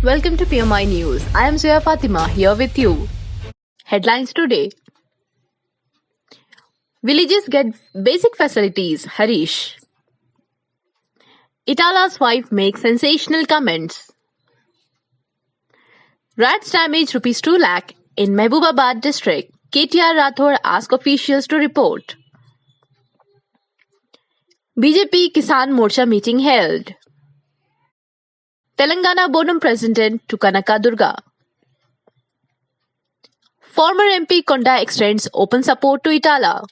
Welcome to PMI News. I am Zoya Fatima here with you. Headlines today. Villages get basic facilities, Harish. Italia's wife makes sensational comments. Rats damage Rs 2 lakh in Mehboobabaad district. KTR Rathod asks officials to report. BJP Kisan Morcha meeting held. Telangana Bonum President to Kanaka Durga. Former MP Kunda extends open support to Italia.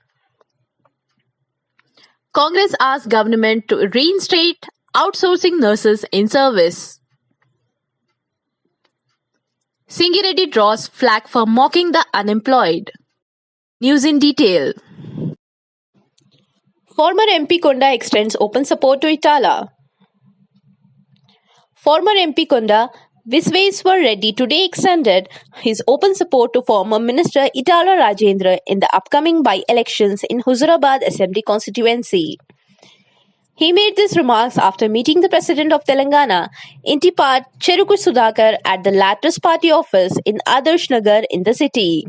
Congress asks government to reinstate outsourcing nurses in service. Singireddy draws flag for mocking the unemployed. News in detail. Former MP Kunda extends open support to Italia. Former MP Kunda Visveswar Reddy today extended his open support to former Minister Italia Rajendra in the upcoming by-elections in Huzurabad Assembly constituency. He made these remarks after meeting the President of Telangana, Intipad Cheruku Sudhakar, at the latter's party office in Adarsh Nagar in the city.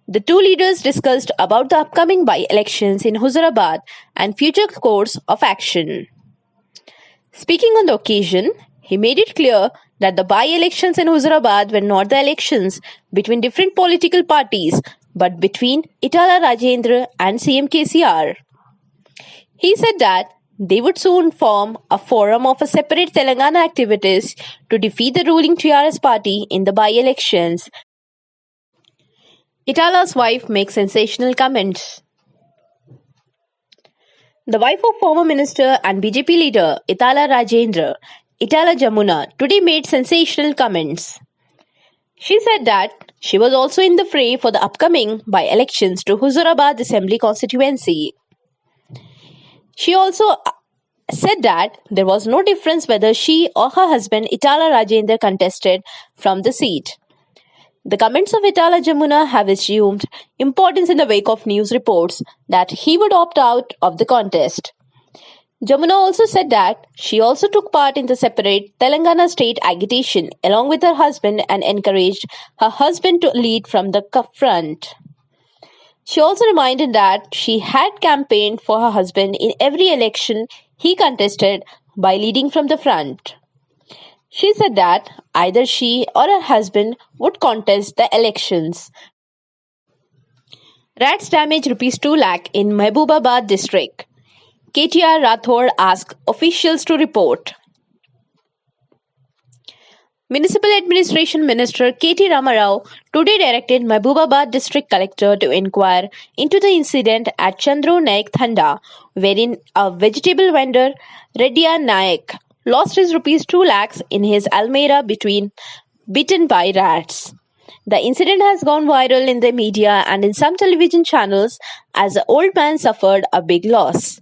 The two leaders discussed about the upcoming by-elections in Huzurabad and future course of action. Speaking on the occasion, he made it clear that the by-elections in Huzurabad were not the elections between different political parties, but between Italia Rajendra and CM KCR. He said that they would soon form a forum of a separate Telangana activities to defeat the ruling TRS party in the by-elections. Italia's wife makes sensational comments. The wife of former minister and BJP leader Italia Rajendra, Italia Jamuna, today made sensational comments. She said that she was also in the fray for the upcoming by-elections to Huzurabad Assembly constituency. She also said that there was no difference whether she or her husband Italia Rajendra contested from the seat. The comments of Italia Jamuna have assumed importance in the wake of news reports that he would opt out of the contest. Jamuna also said that she also took part in the separate Telangana state agitation along with her husband and encouraged her husband to lead from the front. She also reminded that she had campaigned for her husband in every election he contested by leading from the front. She said that either she or her husband would contest the elections. Rats damage Rs 2 lakh in Mehboobabaad district. KTR Rathod asked officials to report. Municipal Administration Minister K.T. Ramarao today directed Mehboobabaad District Collector to inquire into the incident at Chandro Naik Thanda, wherein a vegetable vendor, Redya Naik, lost his Rs 2 lakhs in his Almera bitten by rats. The incident has gone viral in the media and in some television channels as the old man suffered a big loss.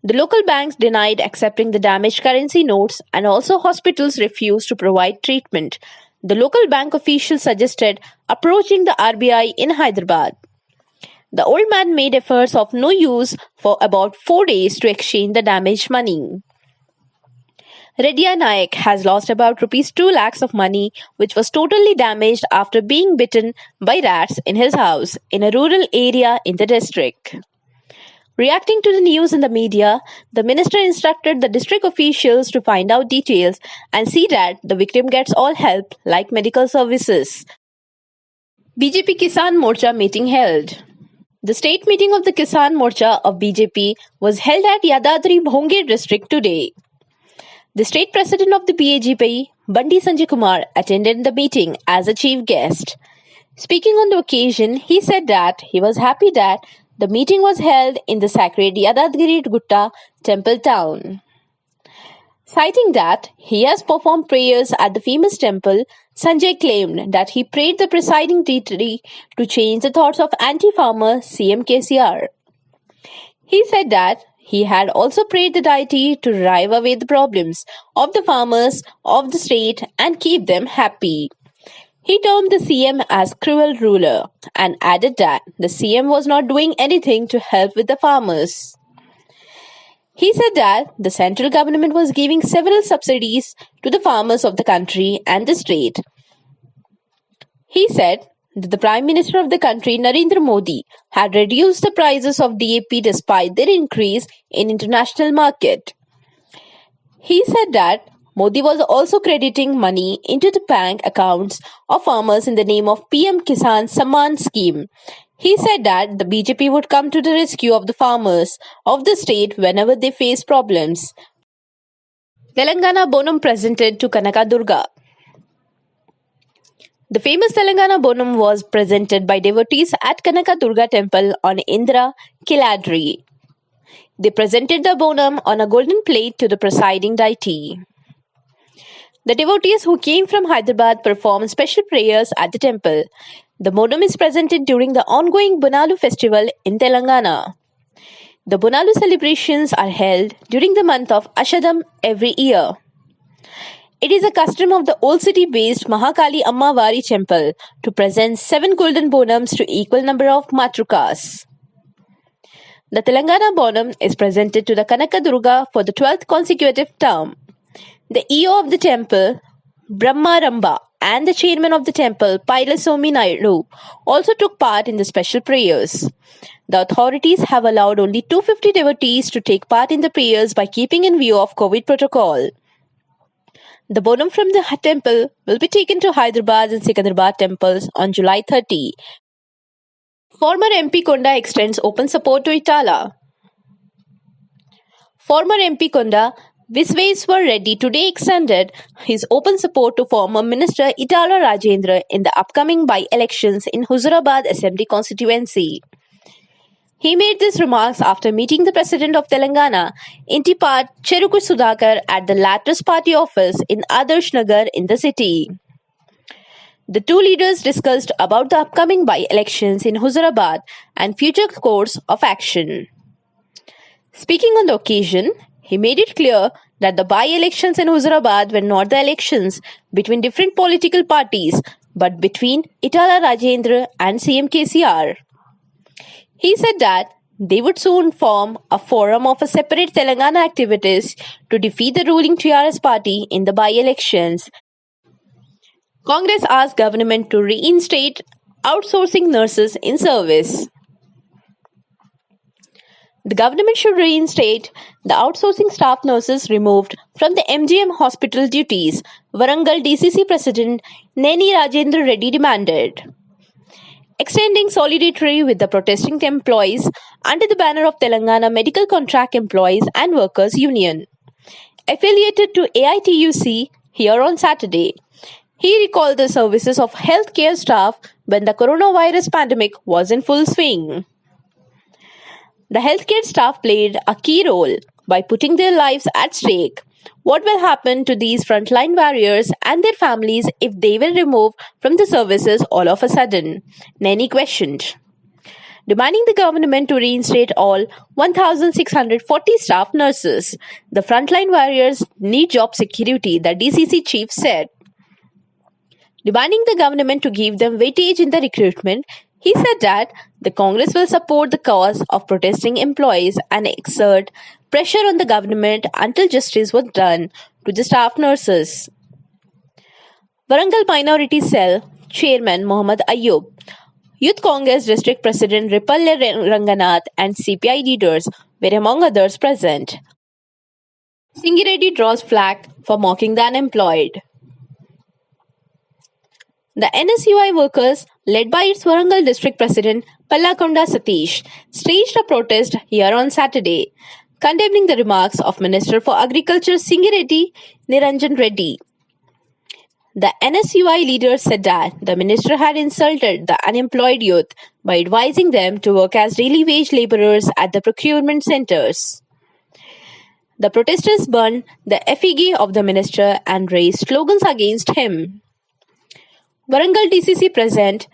The local banks denied accepting the damaged currency notes and also hospitals refused to provide treatment. The local bank officials suggested approaching the RBI in Hyderabad. The old man made efforts of no use for about 4 days to exchange the damaged money. Redya Naik has lost about Rs 2 lakhs of money, which was totally damaged after being bitten by rats in his house in a rural area in the district. Reacting to the news in the media, the minister instructed the district officials to find out details and see that the victim gets all help like medical services. BJP Kisan Morcha meeting held. The state meeting of the Kisan Morcha of BJP was held at Yadadri Bhonge district today. The state president of the BJP, Bandi Sanjay Kumar, attended the meeting as a chief guest. Speaking on the occasion, he said that he was happy that the meeting was held in the sacred Yadadgiri Gutta temple town. Citing that he has performed prayers at the famous temple, Sanjay claimed that he prayed the presiding deity to change the thoughts of anti-farmer CM KCR. He said that he had also prayed the deity to drive away the problems of the farmers of the state and keep them happy. He termed the CM as cruel ruler and added that the CM was not doing anything to help with the farmers. He said that the central government was giving several subsidies to the farmers of the country and the state. He said that the Prime Minister of the country, Narendra Modi, had reduced the prices of DAP despite their increase in international market. He said that Modi was also crediting money into the bank accounts of farmers in the name of PM Kisan Samman scheme. He said that the BJP would come to the rescue of the farmers of the state whenever they face problems. Telangana Bonum presented to Kanaka Durga. The famous Telangana Bonum was presented by devotees at Kanaka Durga temple on Indra Kiladri. They presented the Bonum on a golden plate to the presiding deity. The devotees who came from Hyderabad performed special prayers at the temple. The Bonum is presented during the ongoing Bonalu festival in Telangana. The Bonalu celebrations are held during the month of Ashadam every year. It is a custom of the old city-based Mahakali Amma Vari temple to present 7 golden bonums to equal number of matrukas. The Telangana Bonum is presented to the Kanaka Durga for the 12th consecutive term. The EO of the temple, Brahma Ramba, and the chairman of the temple, Pailasomi Naidu, also took part in the special prayers. The authorities have allowed only 250 devotees to take part in the prayers by keeping in view of COVID protocol. The Bonum from the temple will be taken to Hyderabad and Secunderabad temples on July 30. Former MP Kunda extends open support to Italia. Former MP Kunda Visveswar Reddy today extended his open support to former Minister Italia Rajendra in the upcoming by-elections in Huzurabad Assembly constituency. He made these remarks after meeting the President of Telangana, Intipad Cheruku Sudhakar, at the latter's party office in Adarsh Nagar in the city. The two leaders discussed about the upcoming by-elections in Huzurabad and future course of action. Speaking on the occasion, he made it clear that the by-elections in Huzurabad were not the elections between different political parties, but between Italia Rajendra and CM KCR. He said that they would soon form a forum of a separate Telangana activities to defeat the ruling TRS party in the by-elections. Congress asked government to reinstate outsourcing nurses in service. The government should reinstate the outsourcing staff nurses removed from the MGM hospital duties, Warangal DCC President Neni Rajendra Reddy demanded. Extending solidarity with the protesting employees under the banner of Telangana Medical Contract Employees and Workers Union, affiliated to AITUC, here on Saturday. He recalled the services of healthcare staff when the coronavirus pandemic was in full swing. The healthcare staff played a key role by putting their lives at stake. What will happen to these frontline warriors and their families if they were removed from the services all of a sudden? Neni questioned. Demanding the government to reinstate all 1,640 staff nurses. The frontline warriors need job security, the DCC chief said. Demanding the government to give them weightage in the recruitment, he said that the Congress will support the cause of protesting employees and exert pressure on the government until justice was done to the staff nurses. Warangal Minority Cell Chairman Muhammad Ayub, Youth Congress District President Ripalle Ranganath and CPI leaders were among others present. Singireddy draws flag for mocking the unemployed. The NSUI workers, led by its Warangal District President Pallakonda Satish, staged a protest here on Saturday, condemning the remarks of Minister for Agriculture Singireddy Niranjan Reddy. The NSUI leaders said that the minister had insulted the unemployed youth by advising them to work as daily wage laborers at the procurement centers. The protesters burned the effigy of the minister and raised slogans against him. Warangal DCC President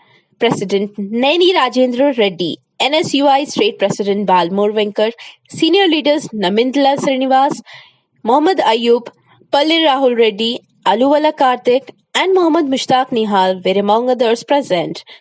Neni Rajendra Reddy, NSUI State President Balmur Venkat, senior leaders Namindla Srinivas, Muhammad Ayub, Palli Rahul Reddy, Aluwala Karthik, and Muhammad Mushtaq Nihal were among others present.